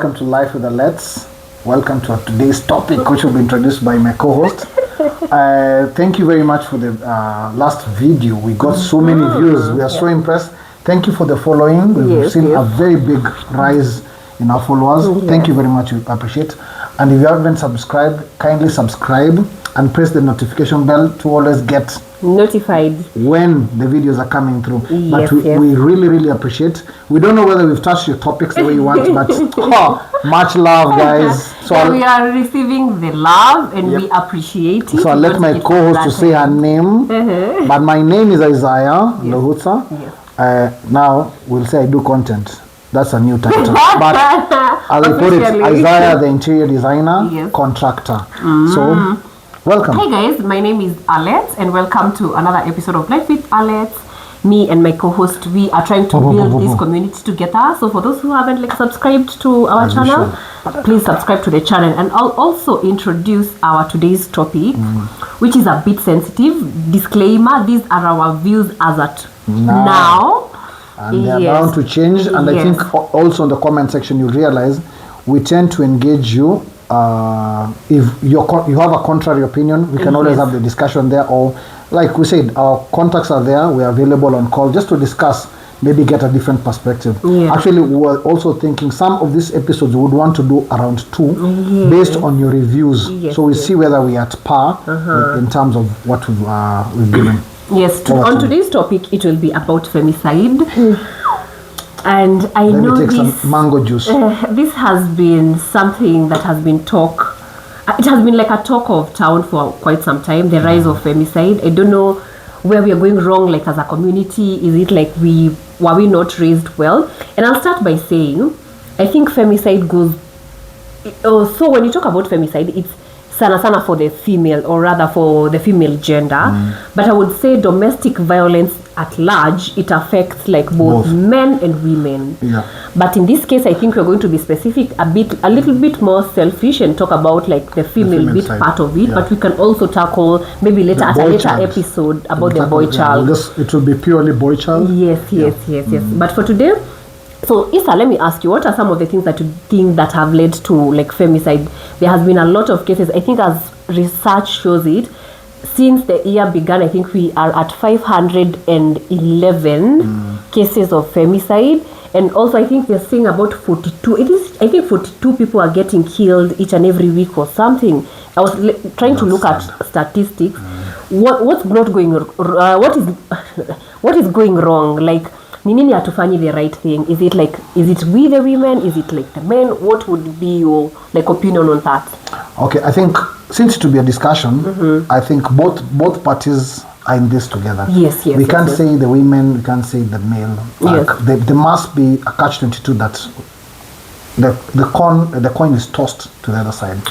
welcome to Life with the Let's. Welcome to today's topic, which will be introduced by my co-host. Thank you very much for the last video. We got so many views. We are so impressed. Thank you for the following. We've seen a very big rise in our followers. Thank you very much. We appreciate. And if you haven't subscribed, kindly subscribe and press the notification bell to always get notified when the videos are coming through. But we really appreciate. We don't know whether we've touched your topics the way you want, but much love, guys. So we are receiving the love and we appreciate it. So I'll let my co-host to say her name. But my name is Isaiah Lohutsa. Now we'll say I do content. That's a new title. But as I put it, Isaiah, the interior designer, contractor. So welcome. Hi guys, my name is Alet and welcome to another episode of Life with Alet. Me and my co-host, we are trying to build this community together. So for those who haven't subscribed to our channel, please subscribe to the channel. And I'll also introduce our today's topic, which is a bit sensitive. Disclaimer, these are our views as at now. And they're bound to change. And I think also in the comment section you realize we tend to engage you. If you have a contrary opinion, we can always have the discussion there, or like we said, our contacts are there. We are available on call just to discuss, maybe get a different perspective. Actually, we were also thinking some of these episodes we would want to do around 2 based on your reviews, so we see whether we are at par in terms of what we've given. On today's topic, it will be about femicide. And I know take some mango juice. This has been something that has been it has been like a talk of town for quite some time, the rise of femicide. I don't know where we are going wrong, like as a community. Is it like were we not raised well? And I'll start by saying, I think femicide goes, so when you talk about femicide, it's sana for the female, or rather for the female gender. But I would say domestic violence at large, it affects like both men and women. But in this case, I think we're going to be specific, a little bit more selfish, and talk about like the female bit side, part of it. But we can also tackle maybe later at a later episode about the boy child. It will be purely boy child. Yes. But for today, so Issa, let me ask you, what are some of the things that you think that have led to like femicide? There has been a lot of cases, I think, as research shows it. Since the year began, I think we are at 511 cases of femicide. And also, I think they're saying about 42. I think 42 people are getting killed each and every week or something. I was trying to look at statistics. What's not going? What is going wrong? Like, nini hatufanyi the right thing? Is it we the women? Is it like the men? What would be your like opinion on that? Okay, I think since it will be a discussion, I think both parties are in this together. We can't say the women, we can't say the male. There must be a catch-22 that the coin is tossed to the other side.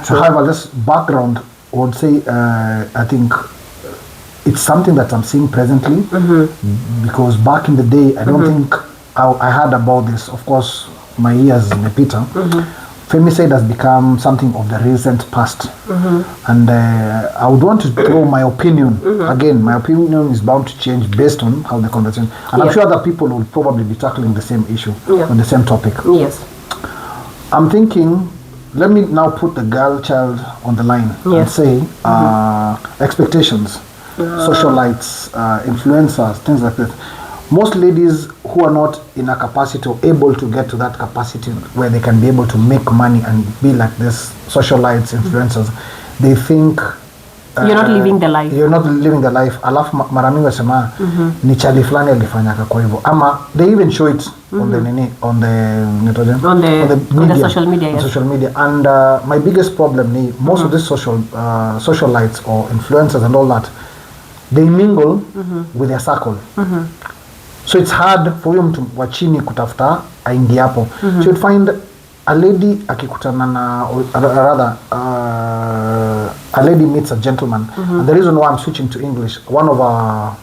However, this background would say, I think it's something that I'm seeing presently, because back in the day, I don't think I heard about this. Of course, my ears may Peter. Femicide has become something of the recent past. And I would want to throw my opinion. Again, my opinion is bound to change based on how the conversation. And I'm sure other people will probably be tackling the same issue on the same topic. I'm thinking, let me now put the girl child on the line and say expectations, socialites, influencers, things like that. Most ladies who are not in a capacity or able to get to that capacity where they can be able to make money and be like this socialites, influencers, they think you're not living the life. You're not living the life. Alafu mara mingi wasema ni chali fulani alifanyaka kwa hivyo. Ama they even show it on the social media. Social media. And my biggest problem ni most of these socialites or influencers and all that, they mingle with their circle. So it's hard for you mtu wa chini kutafuta aingie hapo. So you'd find a lady akikutana na, rather a lady meets a gentleman. And the reason why I'm switching to English, one of our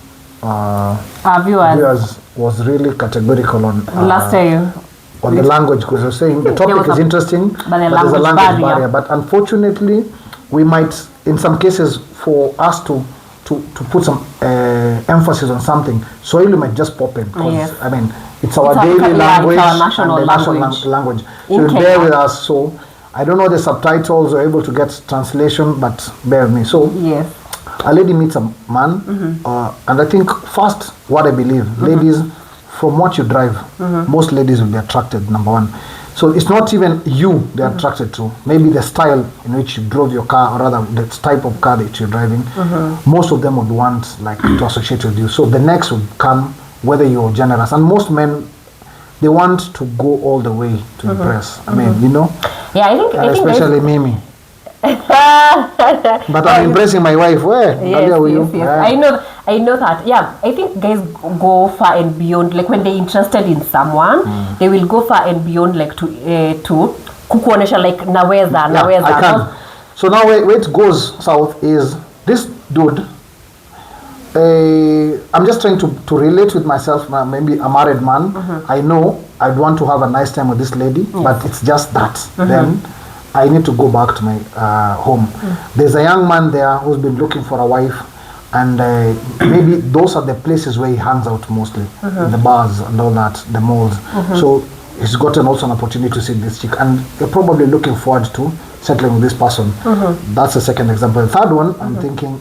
viewers was really categorical on last time on the language, because I was saying the topic is interesting, but there's a language barrier. But unfortunately, we might, in some cases, for us to put some emphasis on something, Swahili might just pop in. Because I mean, it's our daily language, our national and the national language. So bear with us. So I don't know the subtitles or able to get translation, but bear with me. So yes, a lady meets a man, and I think first, what I believe, ladies, from what you drive, most ladies will be attracted, number one. So it's not even you they're attracted to. Maybe the style in which you drove your car, or rather the type of car that you're driving. Most of them would want like to associate with you. So the next would come whether you're generous. And most men, they want to go all the way to impress. I mean, you know. Yeah, I think especially Mimi. But I'm impressing my wife. Where? Yes. I know that. Yeah, I think guys go far and beyond. Like when they're interested in someone, they will go far and beyond, like to kukuonesha like naweza. I can. So now where it goes south is this dude. I'm just trying to relate with myself. Maybe a married man. I know I'd want to have a nice time with this lady, but it's just that. Then I need to go back to my home. There's a young man there who's been looking for a wife, and maybe those are the places where he hangs out mostly, the bars and all that, the malls. So he's gotten also an opportunity to see this chick, and they're probably looking forward to settling with this person. That's the second example. The third one, I'm thinking,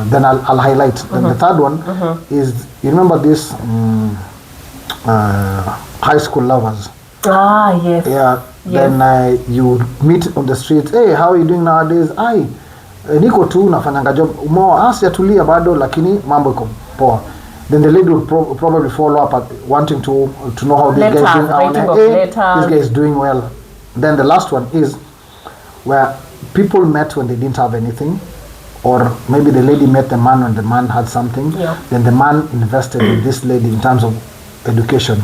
then I'll highlight. Then the third one is, you remember this high school lovers? Ah, yes. Yeah. Yes. Then you meet on the street. Hey, how are you doing nowadays? Niko tu nafanyanga job. Sijatulia bado lakini mambo iko poa. Then the lady would probably follow up at wanting to know how this guy is doing. Hey, this guy is doing well. Then the last one is where people met when they didn't have anything, or maybe the lady met the man when the man had something. Then the man invested in this lady in terms of education.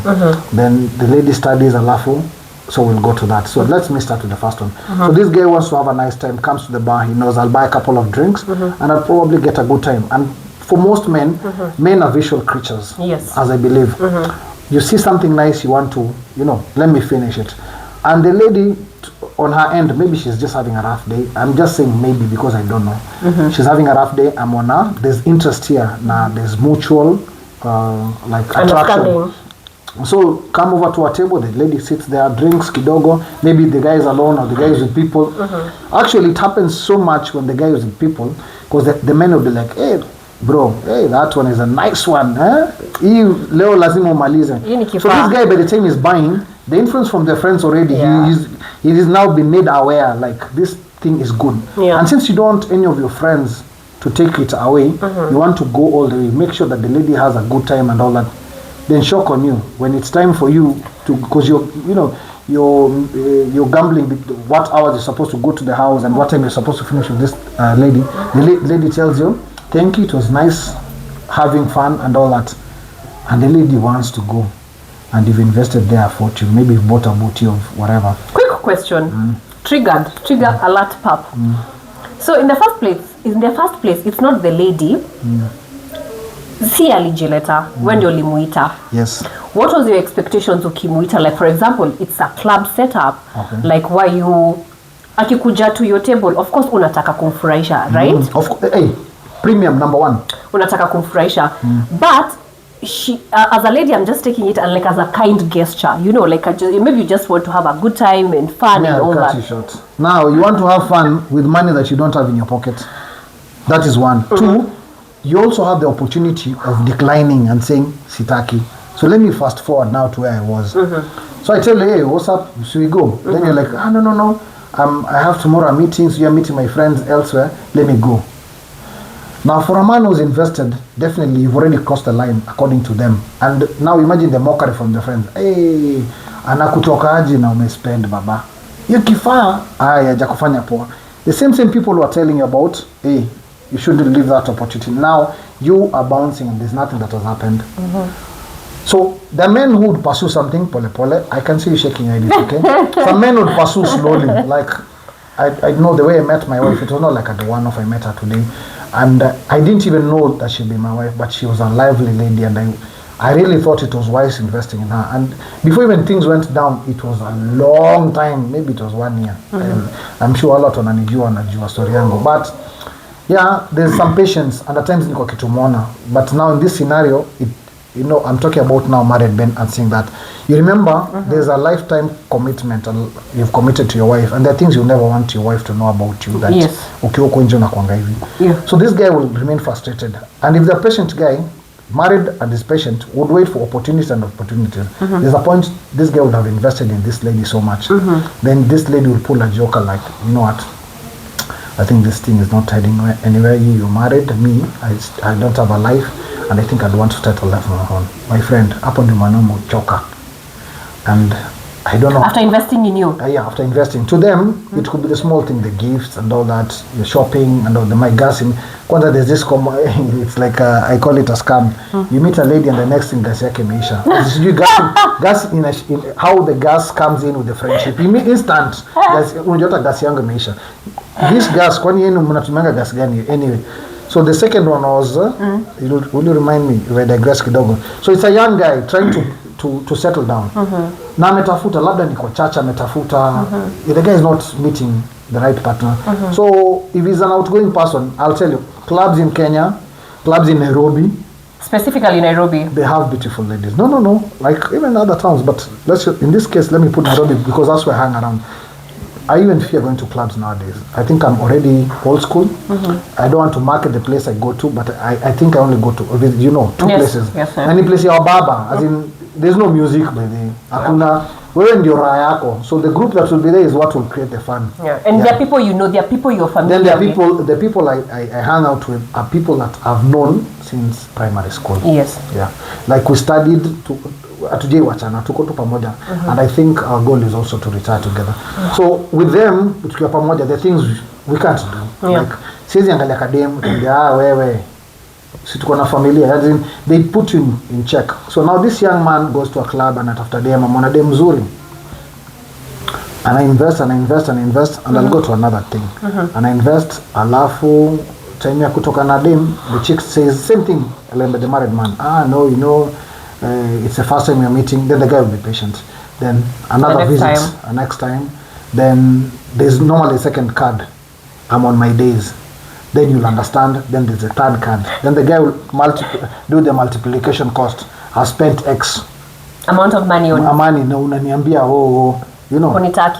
Then the lady studies alafu. So we'll go to that. So let's start with the first one. So this guy wants to have a nice time, comes to the bar, he knows I'll buy a couple of drinks and I'll probably get a good time. And for most men, men are visual creatures, as I believe. You see something nice, you want to, let me finish it. And the lady, on her end, maybe she's just having a rough day. I'm just saying maybe because I don't know. She's having a rough day, I'm on her. There's interest here. Now there's mutual attraction. So come over to a table, the lady sits there, drinks kidogo, maybe the guy is alone or the guy is with people. Actually, it happens so much when the guy is with people, because the men will be like, hey, bro, hey, that one is a nice one. Leo lazima umalize. So this guy, by the time he's buying, the influence from their friends already, he is now been made aware, like this thing is good. And since you don't want any of your friends to take it away, you want to go all the way, make sure that the lady has a good time and all that. Then shock on you when it's time for you to, because you're gambling with what hours you're supposed to go to the house and what time you're supposed to finish with this lady. The lady tells you, thank you, it was nice having fun and all that. And the lady wants to go, and you've invested their fortune. Maybe you've bought a booty of whatever. Quick question. Trigger alert pap. So in the first place, it's not the lady. Si alijileta when ndio limuita. Yes. What was your expectations ukimuita? Like for example, it's a club setup. Like why you akikuja to your table, of course unataka kumfurahisha, right? Premium number one. Unataka kumfurahisha. But she as a lady, I'm just taking it like as a kind gesture, like maybe you just want to have a good time and fun and all that. Short. Now you want to have fun with money that you don't have in your pocket. That is one. Two, you also have the opportunity of declining and saying sitaki. So let me fast forward now to where I was. So I tell you, hey, what's up? Should we go? Then you're like, no. I have tomorrow meetings. You're meeting my friends elsewhere. Let me go. Now, for a man who's invested, definitely you've already crossed the line according to them. And now imagine the mockery from the friends. Hey, anakutoka aje na umespend baba. Hiyo kifaa hajakufanya poa. The same people who are telling you about, hey, you shouldn't leave that opportunity. Now you are bouncing and there's nothing that has happened. So the men who would pursue something pole, I can see you shaking your head, okay? Some men would pursue slowly. Like I know the way I met my wife, it was not like at the one-off I met her today. And I didn't even know that she'd be my wife, but she was a lively lady, and I really thought it was wise investing in her. And before even things went down, it was a long time, maybe it was 1 year. I'm sure a lot wananijua story yangu. But yeah, there's some patience, and at times niko kitu mona. But now in this scenario, I'm talking about now married men and saying that. You remember, there's a lifetime commitment and you've committed to your wife, and there are things you never want your wife to know about you. That ukioko nje unakuanga hivi. So this guy will remain frustrated, and if the patient guy, married and is patient, would wait for opportunities and opportunities. There's a point this guy would have invested in this lady so much. Then this lady will pull a joker like, you know what? I think this thing is not heading anywhere. You're married, me, I don't have a life, and I think I'd want to start a life on my own. My friend, hapo ndio mwanaume joker. And I don't know. After investing in you? Yeah, after investing. To them, it could be the small thing, the gifts and all that, the shopping and all the my gas. Kwanza there's this, it's like I call it a scam. You meet a lady and the next thing gas yake imeisha. You gas in how the gas comes in with the friendship. You meet instant. Unajua gas yangu imeisha. This gas, kwani yenu mnatumanga gas gani? Anyway. So the second one was, will you remind me, we digress kidogo. So it's a young guy trying to settle down. Na ametafuta, labda ni kwa chacha ametafuta. The guy is not meeting the right partner. So if he's an outgoing person, I'll tell you, clubs in Kenya, clubs in Nairobi. Specifically Nairobi. They have beautiful ladies. No. Like even other towns, but in this case, let me put Nairobi because that's where I hang around. I even fear going to clubs nowadays. I think I'm already old school. I don't want to market the place I go to, but I think I only go to, two places. Yes, any place ya baba, as in, there's no music by the hakuna, wewe ndio raha yako. So the group that will be there is what will create the fun. And there are people there are people you're familiar with. The people I hang out with are people that I've known since primary school. Yes. Yeah. Like we studied atujai wachana, tuko tu pamoja. And I think our goal is also to retire together. So with them, tukiwa pamoja, the things we can't do. Like, siwezi angalia kadem, wewe, si tuko na familia. As in, they put you in check. So now this young man goes to a club and atafuta dem, amona dem mzuri. And I invest, and I'll go to another thing. And I invest, alafu, time ya kutoka na dem, the chick says, same thing, like the married man. No, it's the first time you're meeting, then the guy will be patient. Then another visit, next time. Then there's normally a second card. I'm on my days. Then you'll understand. Then there's a third card. Then the guy will do the multiplication cost. I spent X amount of money on money. No, unaniambia Unitaki.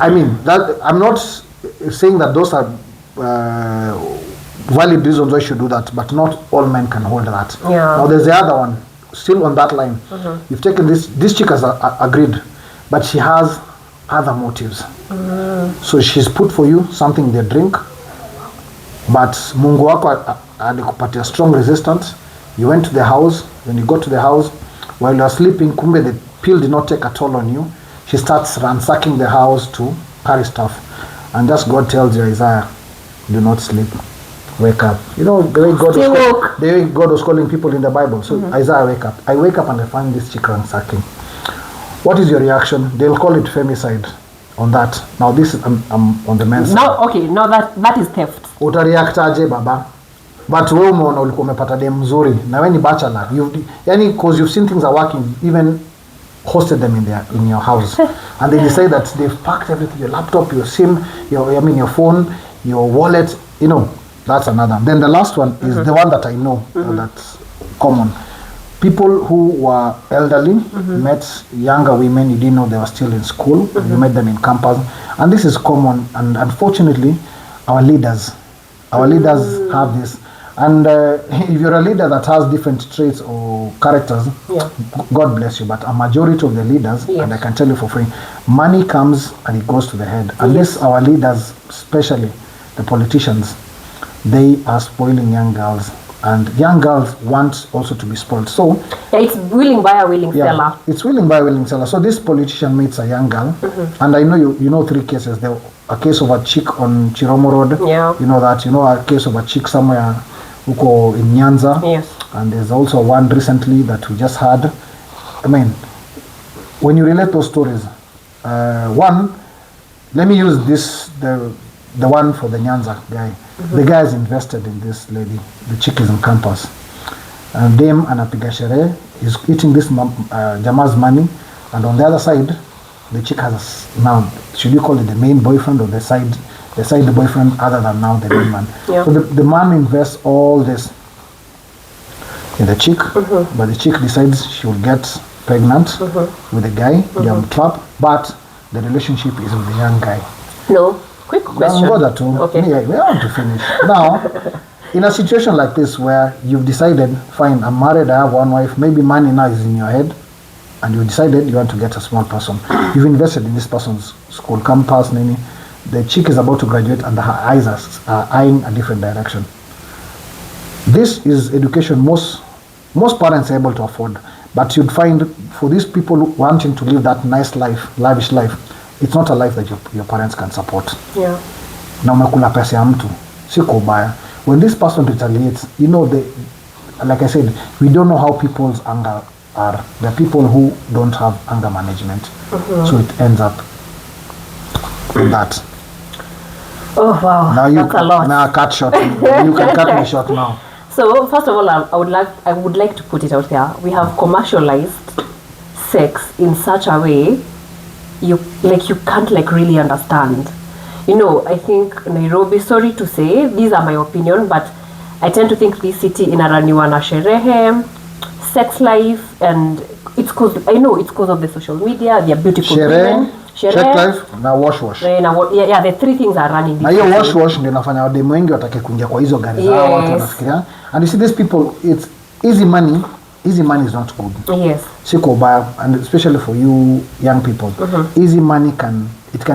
I mean that I'm not saying that those are valid reasons why you should do that, but not all men can hold that. Now there's the other one, still on that line. You've taken this chick has agreed, but she has other motives. So she's put for you something they drink, but Mungu wako alikupatia strong resistance. You went to the house. When you got to the house, while you are sleeping, kumbe the pill did not take a toll on you. She starts ransacking the house to carry stuff, and just God tells you, Isaiah, do not sleep. Wake up. The way God was calling people in the Bible. So Isaiah, wake up. I wake up and I find this chick ransacking. What is your reaction? They'll call it femicide on that. Now this is I'm on the men's side. Now that is theft. Utareact aje baba? But wewe umeona ulikuwa umepata dem mzuri na wewe ni bachelor. Because you've seen things are working, even hosted them in your house. And they decide that they've packed everything, your laptop, your SIM, your phone, your wallet, That's another. Then the last one is the one that I know that's common. People who were elderly met younger women. You didn't know they were still in school. You met them in campus, and this is common. And unfortunately, our leaders have this. And if you're a leader that has different traits or characters, God bless you. But a majority of the leaders, and I can tell you for free, money comes and it goes to the head. Unless our leaders, especially the politicians, they are spoiling young girls, and young girls want also to be spoiled. So it's willing buyer, willing seller. It's willing buyer, willing seller. So this politician meets a young girl, and I know you know 3 cases. There a case of a chick on Chiromo Road. You know that. You know a case of a chick somewhere huko in Nyanza. And there's also one recently that we just had. I mean, when you relate those stories, one, let me use the one for the Nyanza guy. The guy is invested in this lady. The chick is on campus. And them anapiga sherehe. He's eating this Jama's money. And on the other side, the chick has now, should you call it the main boyfriend or the side boyfriend other than now the main man. So the man invests all this. in the chick, but the chick decides she will get pregnant with the guy, they're trap, but the relationship is with the young guy. No, quick question. Okay. Yeah, we want to finish. Now, in a situation like this where you've decided, fine, I'm married, I have one wife, maybe money now is in your head, and you decided you want to get a small person. You've invested in this person's school campus, nini. The chick is about to graduate and her eyes are eyeing a different direction. This is education most parents are able to afford, but you'd find for these people wanting to live that nice life, lavish life, it's not a life that your parents can support. Yeah. Na umekula pesa ya mtu, siko ubaya. When this person retaliates, you know, like I said, we don't know how people's anger are. There are people who don't have anger management, so it ends up with that. Oh wow, now that's a lot. Now cut short. You can cut me short now. So first of all, I would like to put it out there. We have commercialized sex in such a way you can't really understand. You know, I think Nairobi, sorry to say, these are my opinion, but I tend to think this city inaraniwa na sherehe, sex life, and I know it's because of the social media, they're beautiful women. Sex life na wash. Yeah, the three things are running. Na hiyo wash ndio nafanya wademu wengi watake kuingia kwa hizo gari zao, watu wanafikiria. And you see these people, it's easy money. Easy money is not good. Yes. Siko baya, and especially for you young people. Easy money can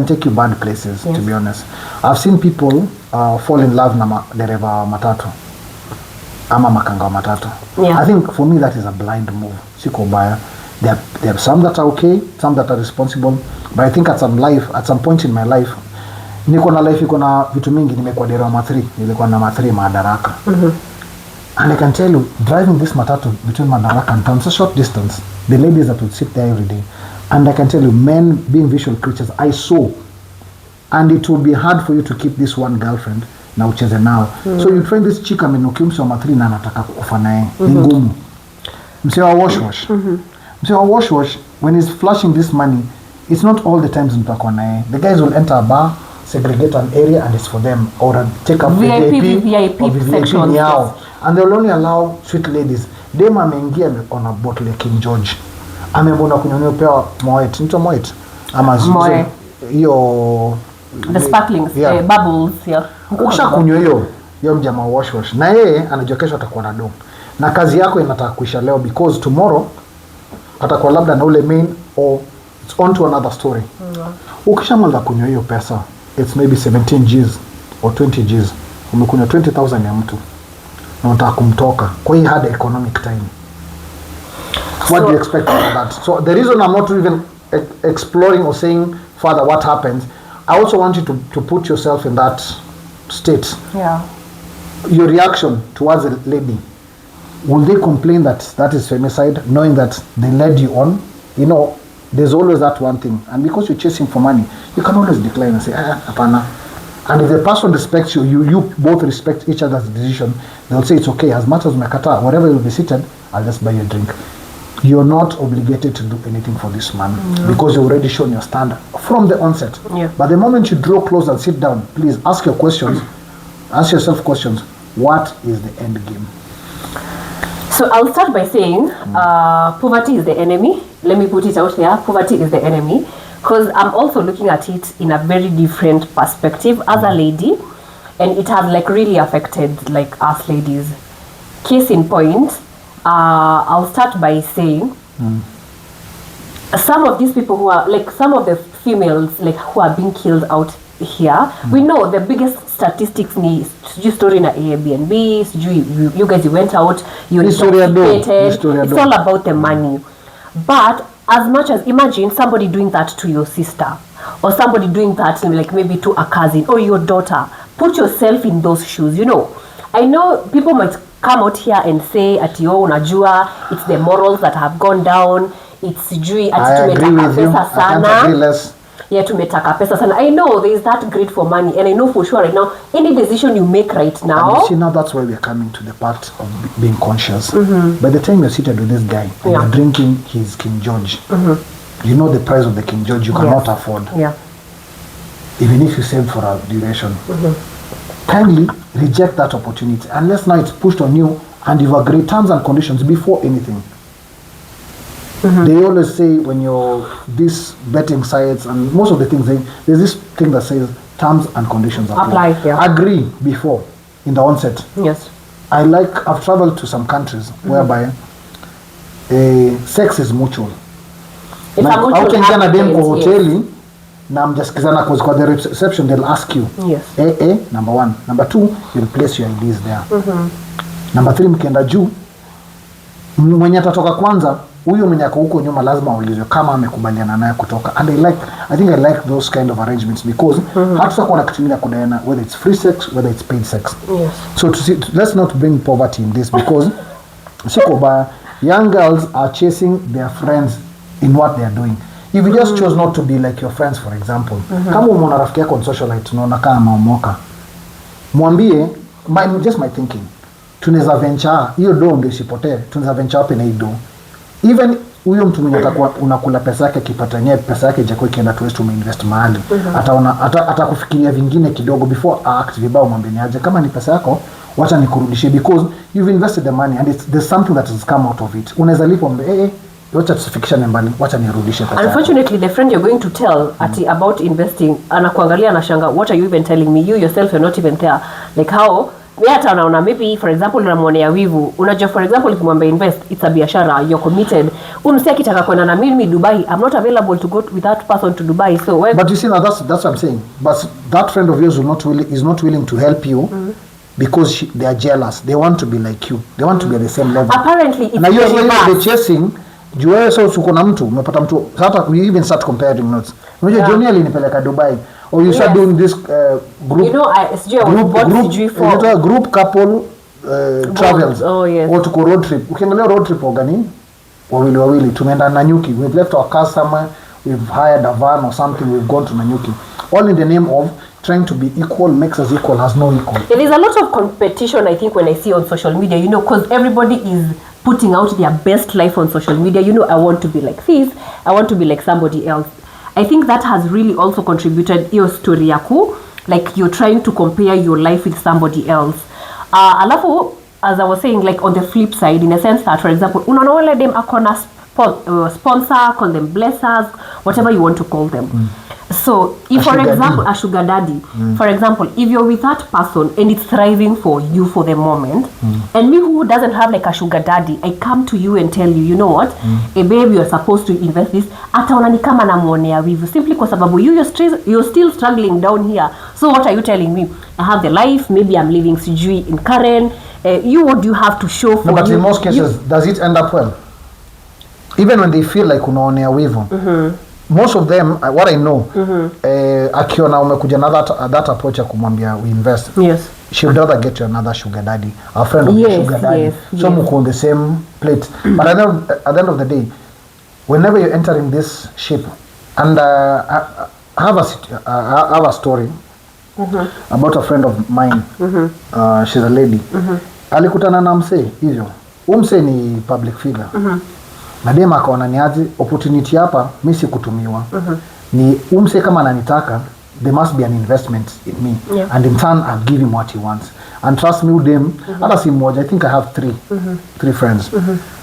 take you bad places, to be honest. I've seen people fall in love na dereva matatu. Ama makanga matatu. Yeah. I think for me that is a blind move. Siko baya. There are some that are okay, some that are responsible, but I think at some point in my life, niko na life iko na vitu mingi. Nimekuwa dereva ma3, nilikuwa na ma3 Madaraka. And I can tell you, driving this matatu between Madaraka and town, it's a short distance. The ladies that would sit there every day, and I can tell you, men being visual creatures, I saw, and it would be hard for you to keep this one girlfriend na ucheze nao. So you find this chick amenukia mse wa ma3 na anataka kufa naye. Ni ngumu. Mse wa wash. So wash, when he's flashing this money, it's not all the times mtakuwa naye. The guys will enter a bar, segregate an area, and it's for them, or take up VIP section yao. And they'll only allow sweet ladies. Dem ameingia on a bottle ya King George. Amebona kunyonyo pewa Moet. Nito Moet. Ama hiyo the sparklings, the bubbles, yeah. Ukisha kunywa hiyo mjama wash. Na yeye anajua kesho atakuwa na do. Na kazi yako inataka kuisha leo because tomorrow atakuwa labda na ule main or it's on to another story. Ukishamaliza kunywa hiyo pesa, it's maybe 17 Gs or 20 Gs. Umekunywa 20,000 ya mtu. Na unataka kumtoka. Kwa hii hard economic time. What do you expect from that? So the reason I'm not even exploring or saying further what happens, I also want you to put yourself in that state. Yeah. Your reaction towards a lady, will they complain that is femicide, knowing that they led you on? You know, there's always that one thing. And because you're chasing for money, you can always decline and say, apana. And if the person respects you, you both respect each other's decision, they'll say it's okay. As much as umekata, wherever you'll be seated, I'll just buy you a drink. You're not obligated to do anything for this man because you've already shown your stand from the onset. Yeah. But the moment you draw close and sit down, please ask your questions. Ask yourself questions. What is the end game? So I'll start by saying poverty is the enemy. Let me put it out there. Poverty is the enemy. Because I'm also looking at it in a very different perspective as a lady. And it has really affected us ladies. Case in point, I'll start by saying some of these people who are some of the females who are being killed out here, we know the biggest statistics ni story na Airbnb, you guys went out, you intoxicated, it's all about the money. But as much as imagine somebody doing that to your sister or somebody doing that maybe to a cousin or your daughter, put yourself in those shoes. I know people might come out here and say unajua it's the morals that have gone down, it's tumetaka pesa sana. Yeah, tumetaka pesa sana. I know there is that greed for money, and I know for sure right now any decision you make right now. And you see, now that's why we are coming to the part of being conscious. By the time you're seated with this guy and you're drinking his King George, you know the price of the King George you cannot afford. Yeah. Even if you save for a duration. Kindly reject that opportunity unless now it's pushed on you and you've agreed terms and conditions before anything. They always say when you're these betting sites and most of the things, there's this thing that says terms and conditions apply. Agree before in the onset. Yes. I've traveled to some countries whereby sex is mutual. How can you dem kwa hoteli na mjasikizana kwa the reception they'll ask you. Yes. Number 1. Number 2, you'll place your IDs there. Number 3, mkienda juu mwenye atatoka kwanza huyo mwenye ako huko nyuma lazima aulizwe kama amekubaliana naye kutoka. And I think I like those kind of arrangements because hatutakuwa na kitu kingine kudaena whether it's free sex, whether it's paid sex. Yes. So let's not bring poverty in this because young girls are chasing their friends in what they are doing. If you just chose not to be like your friends, for example, kama umeona rafiki yako on socialite unaona kama maomoka, mwambie just my thinking, tunaweza venture hiyo do ndio isipotee, tunaweza venture up in hiyo do. Even huyo mtu mwenye atakuwa unakula pesa yake akipata yenyewe pesa yake ijakuwa ikienda tu umeinvest mahali, atakufikiria vingine kidogo before act vibao, mwambie aje kama ni pesa yako wacha nikurudishie because you've invested the money and there's something that has come out of it. Unaweza lipo wacha tusifikishane mbali, wacha nirudishe pesa. Unfortunately the friend you're going to tell about investing anakuangalia anashanga, what are you even telling me? You yourself you're not even there. Like how hata unaona maybe for example unamwonea wivu, unajua for example ukimwambia invest, it's a biashara, you're committed. Umsi akitaka kwenda na mimi Dubai, I'm not available to go with that person to Dubai. So but you see now that's what I'm saying. But that friend of yours is not willing to help you because they are jealous. They want to be like you. They want to be at the same level. Apparently it's na you're chasing. Jua so uko na mtu umepata mtu hata we even start comparing notes. Unajua Johnny alinipeleka Dubai or you start doing this group, you know, group couple travels or to road trip. Ukiangalia road trip organi wawili tumeenda Nanyuki, we've left our car somewhere, we've hired a van or something, we've gone to Nanyuki, all in the name of trying to be equal. Makes us equal, has no equal. There is a lot of competition, I think, when I see on social media, you know, because everybody is putting out their best life on social media. You know, I want to be like this, I want to be like somebody else. I think that has really also contributed your story yaku, like you're trying to compare your life with somebody else. Alafu, as I was saying, like on the flip side, in a sense that, for example, unaona wale dem akona sponsor, call them blessers, whatever you want to call them. So, if for example, a sugar daddy, for example, if you're with that person and it's thriving for you for the moment, and me who doesn't have like a sugar daddy, I come to you and tell you, you know what, babe, you're supposed to invest this, ata unani kama namuonea wivu, simply kwa sababu you're still struggling down here. So what are you telling me? I have the life, maybe I'm living sijui in Karen, what do you have to show for but in most cases, does it end up well? Even when they feel like unaonea wivu, most of them, what I know, akiona umekuja na that approach ya kumwambia we invest, she would rather get you another sugar daddy, a friend of the sugar daddy, so mko on the same plate. But at the end of the day, whenever you're entering this ship, and I have a story about a friend of mine, she's a lady, alikutana na msee hivyo, msee ni public figure, na dema akaona niaje opportunity hapa mimi sikutumiwa, ni umse kama ananitaka, there must be an investment in me, and in turn I'll give him what he wants. And trust me, them hata si mmoja, I think I have three friends,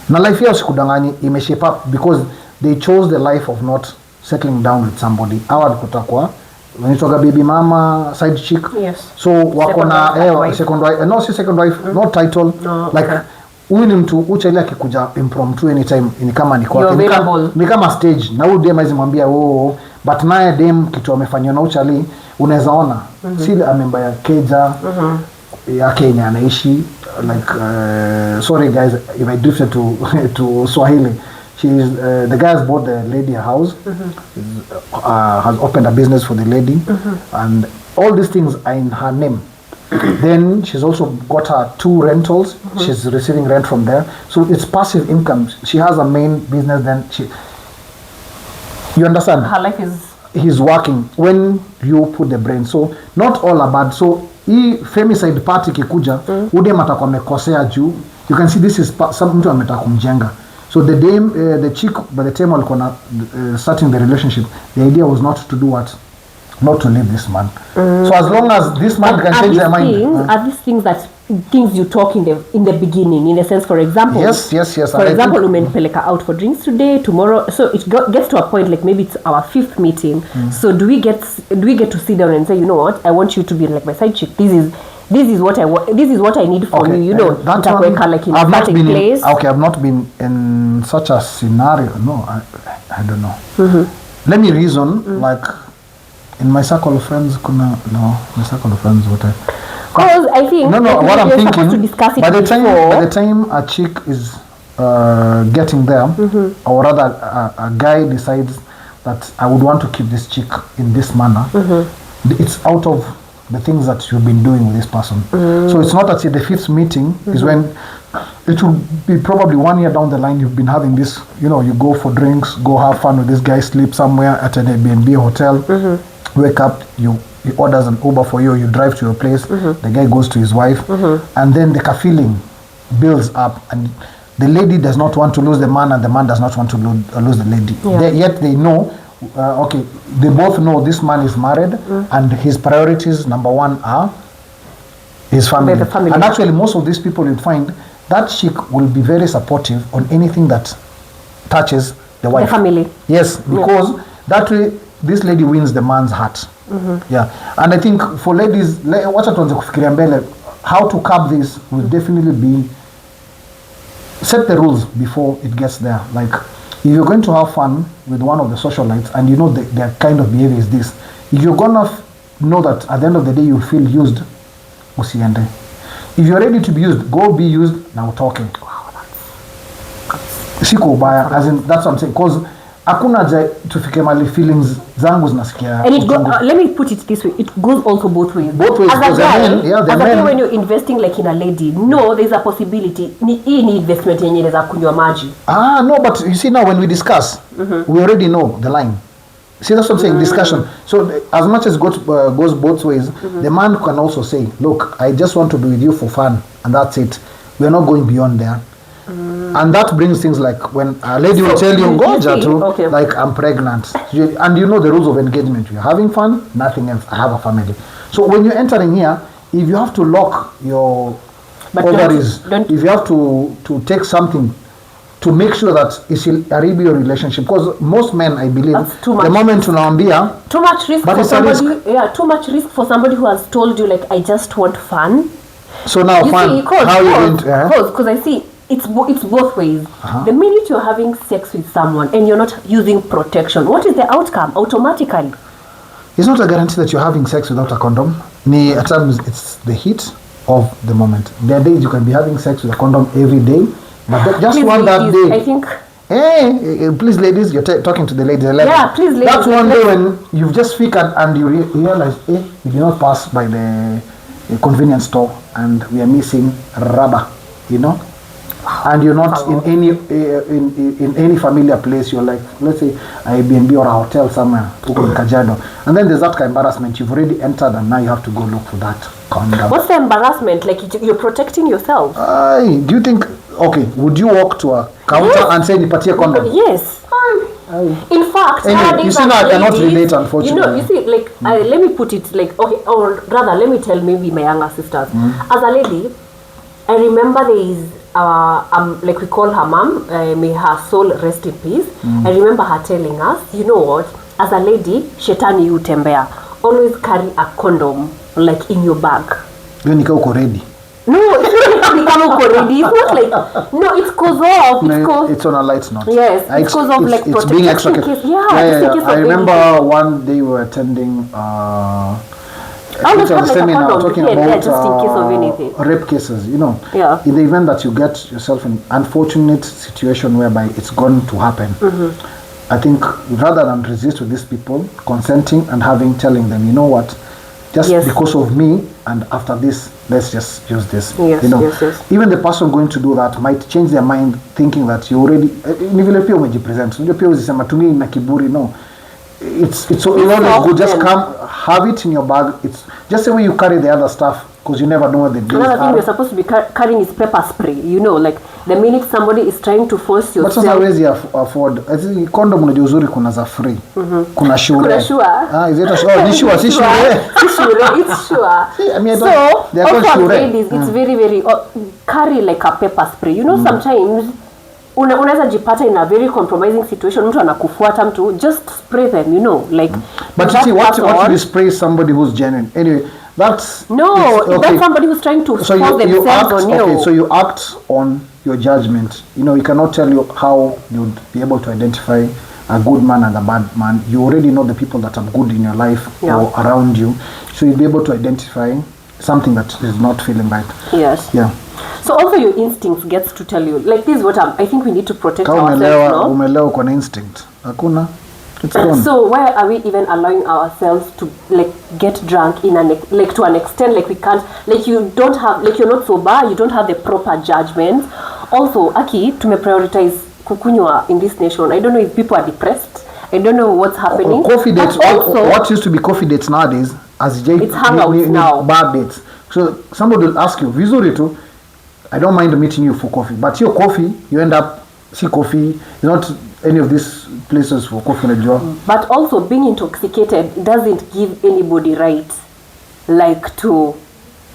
na life yao sikudanganyi imeshape up because they chose the life of not settling down with somebody. Hawa kutakwa wanitoka baby mama, side chick, so wako na second wife, no si second wife, no title, like huyu ni mtu uchali akikuja impromptu anytime, ni kama ni kwake, ni kama stage, na huyu dem azimwambia but naye dem kitu amefanywa na uchali unaweza ona si amemba ya keja ya Kenya anaishi like sorry guys if I drifted to Swahili. She's the guy has bought the lady a house, has opened a business for the lady, and all these things are in her name. Then she's also got her 2 rentals. She's receiving rent from there, so it's passive income. She has a main business, then you understand, her life he's working when you put the brain. So not all are bad. So hii femicide party kikuja udem atakuwa amekosea juu, you can see this is some mtu ametaka kumjenga. So the dame, the chick, by the time walikuwa starting the relationship, the idea was not to do what, not to leave this man. So as long as this man can change their mind. Are these things that things you talk in the beginning, in a sense. For example, yes. For example, umenipeleka out for drinks today, tomorrow. So it gets to a point like maybe it's our 5th meeting. So do we get to sit down and say, you know what, I want you to be like my side chick. This is what I want. This is what I need from you. You know, that one, like in I've not been place. I've not been in such a scenario. No, I don't know. Let me reason. Like in my circle of friends, my circle of friends, what because I think what I'm thinking, to discuss it by the time a chick is getting there, or rather a guy decides that I would want to keep this chick in this manner, it's out of the things that you've been doing with this person. So it's not that the 5th meeting is when it will be probably 1 year down the line you've been having this, you go for drinks, go have fun with this guy, sleep somewhere at an Airbnb hotel, wake up, he orders an Uber for you, you drive to your place, the guy goes to his wife, and then the feeling builds up, and the lady does not want to lose the man, and the man does not want to lose the lady. Yet they know, they both know this man is married, and his priorities, number 1, are his family. And actually, most of these people, you'll find that chick will be very supportive on anything that touches the wife. The family. Yes, because that way, this lady wins the man's heart. And I think for ladies, how to curb this will definitely be set the rules before it gets there. Like, if you're going to have fun with one of the socialites and their kind of behavior is this, if you're gonna know that at the end of the day you feel used, usiende. If you're ready to be used, go be used. Now talking. Siko ubaya, as in, that's what I'm saying. Because hakuna haja tufike mali feelings zangu zinasikia. And let me put it this way, it goes also both ways. Both ways. As a guy, when you're investing like in a lady, no, there's a possibility ni investment yenye inaweza kunywa maji. No, but you see now when we discuss, we already know the line. See, that's what I'm saying, discussion. So as much as it goes both ways, the man can also say, look, I just want to be with you for fun, and that's it. We're not going beyond there. And that brings things like when a lady will tell you, go Jatu, like I'm pregnant. And you know the rules of engagement. You're having fun, nothing else. I have a family. So when you're entering here, if you have to lock your ovaries, if you have to take something to make sure that it's a real relationship, because most men, I believe, the moment tunaambia too much risk for somebody. Yeah, too much risk for somebody who has told you like I just want fun. So now you fun. How you going to? Because I see. It's both ways. The minute you're having sex with someone and you're not using protection, what is the outcome automatically? It's not a guarantee that you're having sex without a condom. At times, it's the heat of the moment. There are days you can be having sex with a condom every day, but just one that day. I think. Hey, please, ladies, you're talking to the ladies. Yeah, please, ladies. That's one day when you've just figured and you realize, you did not pass by the convenience store and we are missing rubber, and you're not in any familiar place. You're like, let's say Airbnb or a hotel somewhere in Kajiado, and then there's that kind of embarrassment. You've already entered and now you have to go look for that condom. What's the embarrassment? Like you're protecting yourself. Do you think, would you walk to a counter and say nipatie condom? Yes. In fact, anyway, you see now I cannot relate, unfortunately. You see, like let me put it like, or rather let me tell maybe my younger sisters. As a lady, I remember there is like we call her mom, may her soul rest in peace. I remember her telling us, you know what, as a lady, shetani hutembea. Always carry a condom like in your bag. Then you uko ready. No, it's not like become uko ready. It's not like, no, it's cause of. It's on a light note. Yes, it's cause of like it's being extra careful. Yeah. I remember one day we were attending seminar talking about just in case of anything. Rape cases, in the event that you get yourself in unfortunate situation whereby it's going to happen. I think rather than resist with these people, consenting and telling them, you know what, just because of me, and after this, let's just use this. Yes. Even the person going to do that might change their mind, thinking that you already. No. It's good. Just come, have it in your bag. It's just the way you carry the other stuff because you never know what the days Another thing you're supposed to be carrying is pepper spray. You know, like the minute somebody is trying to force yourself. But sasa hawezi afford. I think condom unajua uzuri kuna za free. Kuna sure. Kuna sure. Is it a sure? Ni sure, si sure. Si sure, it's sure. I mean, so also ladies, it's very very carry like a pepper spray. You know, sometimes unaweza jipata in a very compromising situation, mtu anakufuata mtu, just spray them, you know, like. But you see, what should you spray somebody who's genuine? Anyway, that's that's somebody who's trying to force themselves on you. Okay, so you act on your judgment. You know, you cannot tell you how you'd be able to identify a good man and a bad man. You already know the people that are good in your life or around you, so you'll be able to identify something that is not feeling right. Yes. Yeah. So also your instincts gets to tell you, like, this is what I think we need to protect ourselves, no? Umelewa kwa instinct. Hakuna. It's gone. So why are we even allowing ourselves to like get drunk in like to an extent, like we can't, like you don't have, like you're not sober, you don't have the proper judgment. Also, Aki, prioritize kukunywa in this nation. I don't know if people are depressed. I don't know what's happening. Coffee dates. What used to be coffee dates nowadays, it's hangouts now. Bad dates. So somebody will ask you, vizuri tu, I don't mind meeting you for coffee, but your coffee, you end up coffee, not any of these places for coffee and job. But also being intoxicated doesn't give anybody right, like to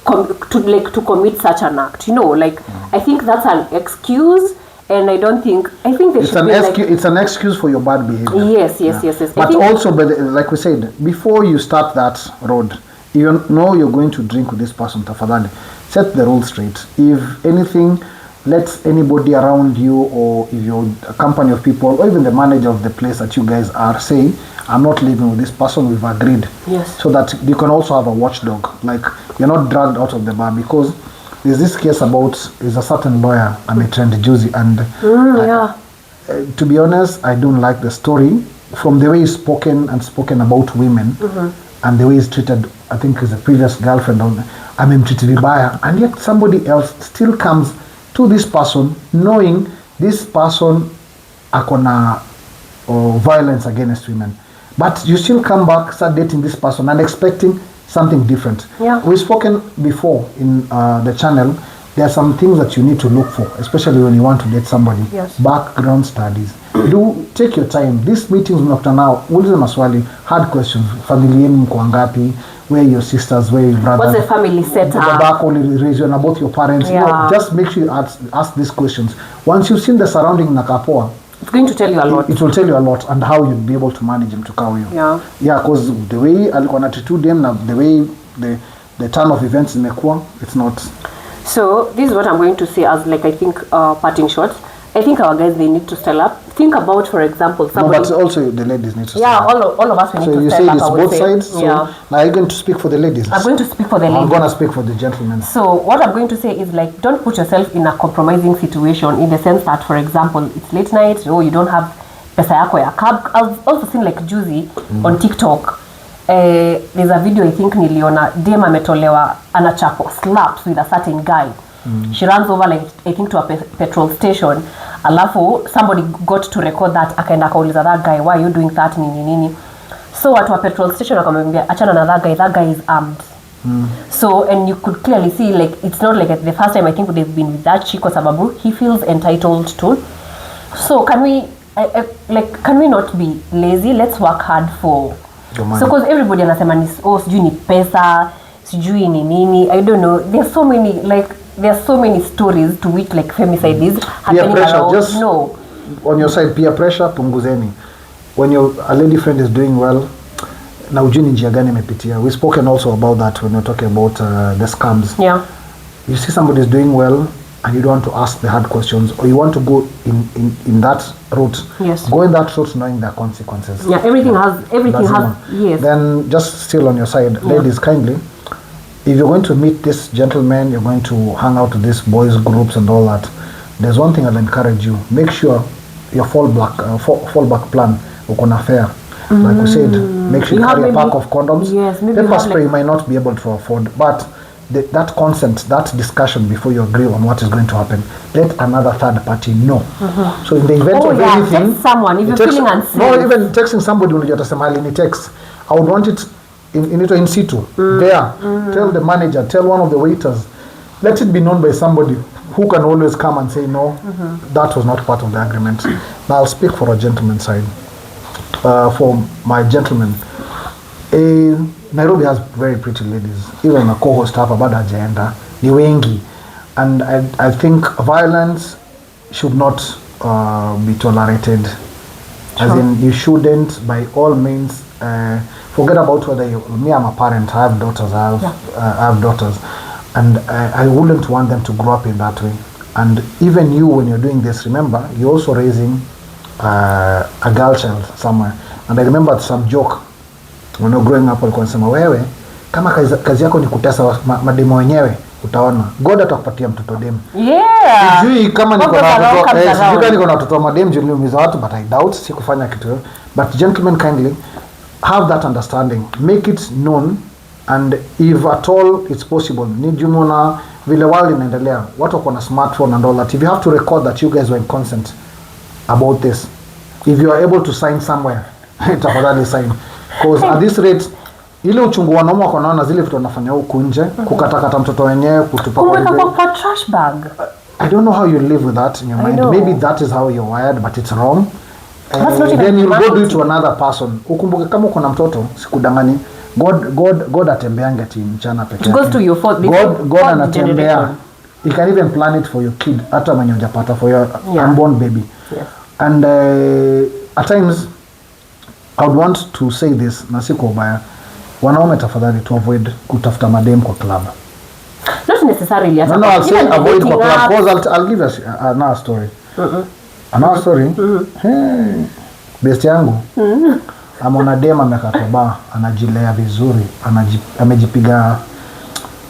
commit such an act. You know, like I think that's an excuse, and I think it's an excuse for your bad behavior. Yes. But also, like we said, before you start that road, you know you're going to drink with this person. Tafadhali, set the rules straight. If anything, let anybody around you, or if you're a company of people, or even the manager of the place that you guys are, say, I'm not living with this person, we've agreed. Yes. So that you can also have a watchdog. Like, you're not dragged out of the bar, because there's this case about, is a certain lawyer, trend juicy, and to be honest, I don't like the story from the way he's spoken about women, and the way he's treated, I think his previous girlfriend, treated vibaya, and yet somebody else still comes to this person knowing this person akona violence against women, but you still come back, start dating this person and expecting something different. We've spoken before in the channel. There are some things that you need to look for, especially when you want to date somebody. Background studies. Do take your time. These meetings mnakutana nao, uliza maswali, hard questions. Familia yenu mko ngapi? Where your sisters, where your brothers? What's the family setup? Back only region, about your parents. You know, just make sure you ask these questions. Once you've seen the surrounding nakapoa, it's going to tell you a lot. It will tell you a lot, and how you'll be able to manage him to cover you. Because the way alikuwa na treat them, now the way the turn of events imekuwa, it's not. So this is what I'm going to say as, like, I think parting shots. I think our guys, they need to style up. Think about, for example, somebody. No, but also the ladies need to style up. all of us we need to So style up. you say it's both sides. So now are you going to speak for the ladies? I'm going to speak for the ladies. I'm going to speak for the gentlemen. So what I'm going to say is, like, don't put yourself in a compromising situation, in the sense that, for example, it's late night, you don't have pesa yako ya cab. I've also seen, like, juicy on TikTok. There's a video, I think niliona, dem ametolewa anachapo slaps with a certain guy. She runs over, like, I think to a petrol station. Alafu somebody got to record that, akaenda kauliza that guy, why are you doing that, nini. So at a petrol station akamwambia achana na that guy is armed. So, and you could clearly see, like, it's not like the first time I think they've been with that chick, kwa sababu he feels entitled to. So can we can we not be lazy? Let's work hard for. So because everybody anasema ni sijui ni pesa, sijui ni nini, I don't know. There are so many stories to which, like, femicide is happening around. Just on your side, peer pressure punguzeni. When a lady friend is doing well, na ujui njia gani imepitia. We've spoken also about that when we're talking about the scams. You see somebody is doing well, and you don't want to ask the hard questions, or you want to go in that route. Go in that route knowing the consequences. Everything has. Then just still on your side, ladies, kindly, if you're going to meet this gentleman, you're going to hang out with these boys groups and all that, there's one thing I'll encourage you. Make sure your fallback plan ukona fair. Like we said, make sure you carry a pack of condoms. Pepper spray you might not be able to afford, but that consent, that discussion before you agree on what is going to happen, let another third party know. So in the event of anything, text someone if you're feeling unsafe. No, even texting somebody when you just text, I would want it in situ, there. Tell the manager, tell one of the waiters. Let it be known by somebody who can always come and say, no, that was not part of the agreement. Now I'll speak for a gentleman's side. For my gentleman, Nairobi has very pretty ladies. Even a co-host hapa bado hajaenda ni wengi, and I think violence should not be tolerated. As in, you shouldn't by all means forget about whether me, I'm a parent, I have daughters, I have daughters, and I wouldn't want them to grow up in that way. And even you, when you're doing this, remember you're also raising a girl child somewhere. And I remember some joke when you're growing up, walikuwa nasema wewe kama kazi yako ni kutesa mademo wenyewe, utaona God atakupatia mtoto dem. Sijui kama niko na watoto madem niliumiza watu, but I doubt sikufanya kitu. But gentlemen, kindly have that understanding, make it known, and if at all it's possible, ni jumona vile wali inaendelea, watu wako na smartphone and all that, if you have to record that you guys were in consent about this, if you are able to sign somewhere, tafadhali sign, because at this rate ile uchungu wanaume wako naona zile vitu wanafanya huko nje, kukatakata mtoto wenyewe, kutupa kwa trash bag. I don't know how you live with that in your mind. Maybe that is how you're wired, but it's wrong. Then you'll go do it to another person. Ukumbuke kama uko na mtoto, sikudangani, God atembeanga ti mchana pekee. It goes to your fault. God anatembea. He can even plan it for your kid, hata mwenye hujapata, for your unborn baby. Yes. And at times I would want to say this, na si kwa ubaya, wanaume tafadhali to avoid kutafuta madem kwa club. Not necessarily. No, I'll say avoid kwa club, because I'll give us another story. Another story. Hey, best yangu. Amona dem amekatoba, anajilea vizuri, amejipiga.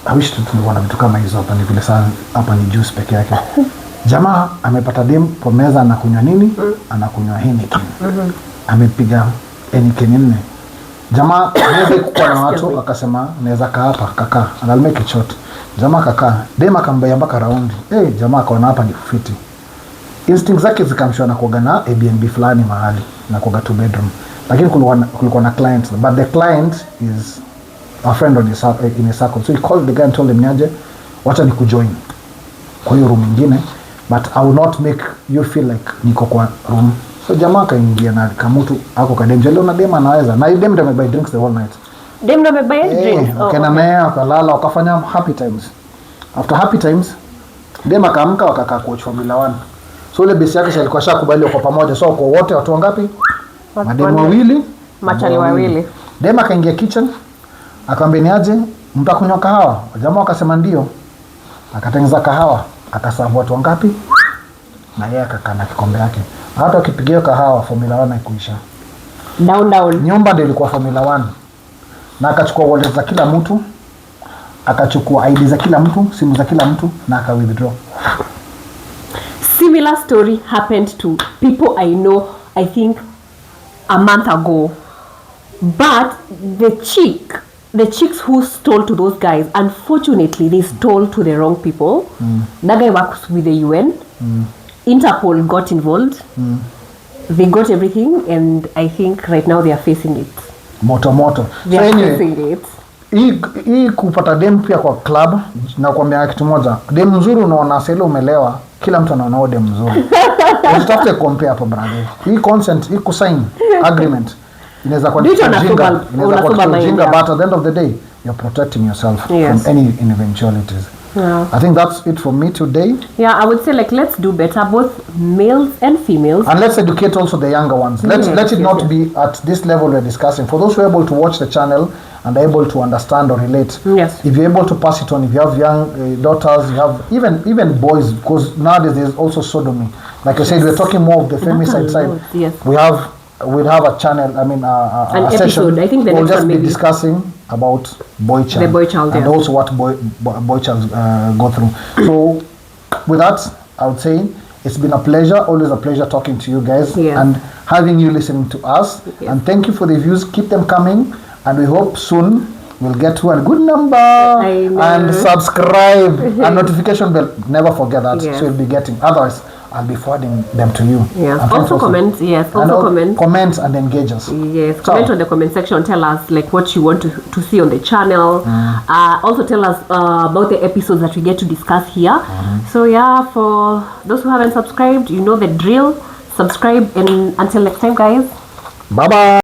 I wish tulikuwa na vitu kama hizo hapa, ni vile sana hapa ni juice peke yake. Jamaa amepata dem kwa meza, anakunywa nini? Anakunywa Heineken. Amepiga Heineken 4. Jamaa anaweza kuwa na watu, akasema naweza kaa hapa kaka, and I'll make it short. Jamaa kaka, dem akambaya mpaka raundi. Jamaa akaona hapa ni fiti. Instinct zake zikamshona na kuoga na Airbnb fulani mahali na kuoga 2 bedroom. Lakini kulikuwa na client, but the client is a friend in a circle. So he called the guy and told him, niaje, wacha nikujoin kwa hiyo room nyingine, but I will not make you feel like niko kwa room. So jamaa kaingia na kamutu ako kadem jelo na dem anaweza. Na dem ndio amebuy drinks the whole night. Dem ndio amebuy drinks. Kana naye akalala, wakafanya happy times. After happy times, dem akaamka wakakaa kwa Formula 1. So ile base yake alikuwa shakubali kwa pamoja. So kwa wote watu wangapi? Madem wawili, machali wawili. Dem akaingia kitchen, akamwambia niaje, mtakunywa kahawa? Jamaa akasema ndio. Akatengeneza kahawa, akasavu watu wangapi? Na yeye akakaa na kikombe yake. Hata ukipigia kahawa Formula 1 haikuisha. Down. Nyumba ndio ilikuwa Formula 1. Na akachukua wallet za kila mtu, akachukua ID za kila mtu, simu za kila mtu, na aka withdraw. Similar story happened to people I know, I think a month ago. But the chicks who stole to those guys, unfortunately they stole to the wrong people. That guy works with the UN. Interpol got involved. They got everything, and I think right now they are facing it. Moto. They are facing it. Hii kupata dem pia kwa club, na kuambia kitu moja, dem mzuri unaona sasa umelewa, kila mtu anaona dem mzuri. Usitafute compare hapo brother. Hii consent, hii kusign agreement inaweza kwa jinga, but at the end of the day you're protecting yourself from any eventualities. I think that's it for me today. I would say let's do better, both males and females, and let's educate also the younger ones. Let it not be at this level we're discussing. For those who are able to watch the channel and are able to understand or relate, if you're able to pass it on, if you have young daughters, you have even boys, because nowadays there's also sodomy. Like I said, we're talking more of the femicide side. We'll have a channel, a session. I think we'll just be discussing about boy child. The boy child, and also what boy child go through. So with that, I would say it's been a pleasure, always a pleasure talking to you guys and having you listening to us. And thank you for the views. Keep them coming, and we hope soon we'll get to a good number. And subscribe and notification bell. Never forget that. So you'll be getting. Otherwise, I'll be forwarding them to you. Yes. Also comment. Yes. Also comment. Comment and engage us. Yes. Comment on the comment section. Tell us like what you want to see on the channel. Also tell us about the episodes that we get to discuss here. So yeah, for those who haven't subscribed, you know the drill. Subscribe, and until next time, guys. Bye bye.